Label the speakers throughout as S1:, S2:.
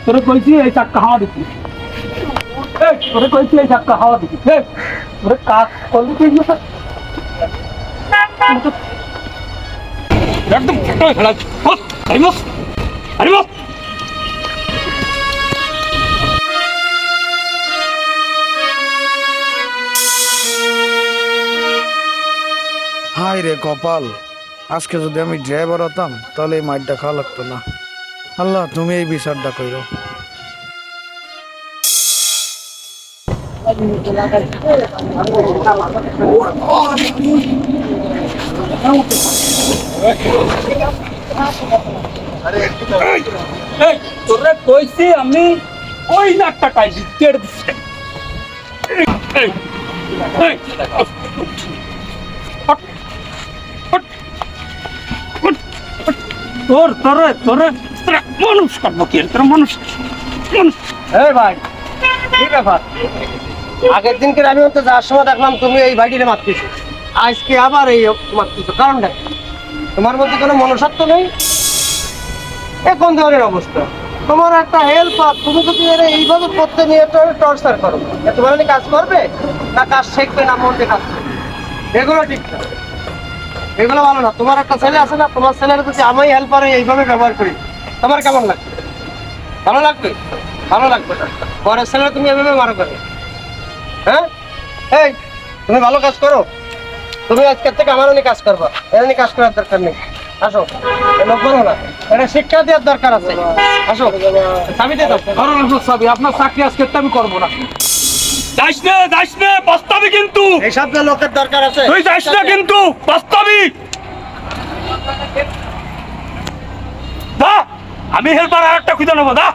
S1: তোরে কইছি এই চাক্কা হাওয়া দিচ্ছি, তোরে কইছি এই চাক্কা হাওয়া দিচ্ছি, তোরে কাজ করলি কি একদম খেলা বস আরে বস আরে বস।
S2: হাই রে কপাল, আজকে যদি আমি ড্রাইভার হতাম তাহলে এই মাইরটা খাওয়া লাগতো না। আল্লাহ তুমি এই বিচারটা কইরো।
S1: তোরে কইছি আমি ওই নাটটা টাইছি কেড়ে দিচ্ছি। তোর তোরে তোরে মানুষ করবো কি তোর মানুষ মানুষ।
S3: এই ভাই কি ব্যাপার? আগের দিনকে আমি তো যাওয়ার সময় দেখলাম তুমি এই ভাইটিরে মারতেছো, আজকে আবার এই মারতেছো, কারণটা কি? তোমার মধ্যে কোনো মনুষ্যত্ব নেই? এ কোন ধরনের অবস্থা? তোমার একটা হেল্পার, তুমি যদি এরা এইভাবে করতে নিয়ে টর্চার করো, তোমার কাজ করবে না কাজ শিখবে না মন দিয়ে কাজ করবে? এগুলো ঠিক না, এগুলো ভালো না। তোমার একটা ছেলে আছে না, তোমার ছেলের যদি আমি হেল্পারে এইভাবে ব্যবহার করি তোমার কেমন লাগবে? ভালো লাগবে? ভালো লাগবে না। পরের ছেলে তুমি এভাবে মারো করে? হ্যাঁ, এই তুমি ভালো কাজ করো, তুমি আজকের থেকে আমার অনেক কাজ করবা, এর নিয়ে কাজ করার দরকার নেই। আসো, লোক বলো না, এটা শিক্ষা দেওয়ার দরকার আছে। আসো, চাবি দিয়ে দাও।
S1: কারণ চাবি আপনার চাকরি আজকে আমি করবো না। যাইস নে বাস্তবি কিন্তু
S3: এইসব যে লোকের দরকার আছে,
S1: তুই যাইস না কিন্তু বাস্তবি। দা আমি হেল্পার আর একটা খুঁজে নেবো দা।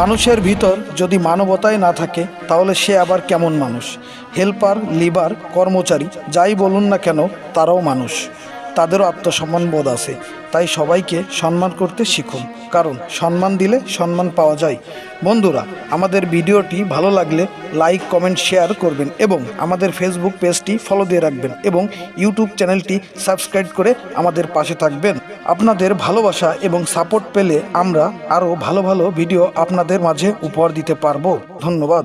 S2: মানুষের ভিতর যদি মানবতাই না থাকে তাহলে সে আবার কেমন মানুষ? হেল্পার, লিভার, কর্মচারী যাই বলুন না কেন তারাও মানুষ, তাদেরও আত্মসম্মান বোধ আছে। তাই সবাইকে সম্মান করতে শিখুন, কারণ সম্মান দিলে সম্মান পাওয়া যায়। বন্ধুরা, আমাদের ভিডিওটি ভালো লাগলে লাইক, কমেন্ট, শেয়ার করবেন এবং আমাদের ফেসবুক পেজটি ফলো দিয়ে রাখবেন এবং ইউটিউব চ্যানেলটি সাবস্ক্রাইব করে আমাদের পাশে থাকবেন। আপনাদের ভালোবাসা এবং সাপোর্ট পেলে আমরা আরও ভালো ভালো ভিডিও আপনাদের মাঝে উপহার দিতে পারবো। ধন্যবাদ।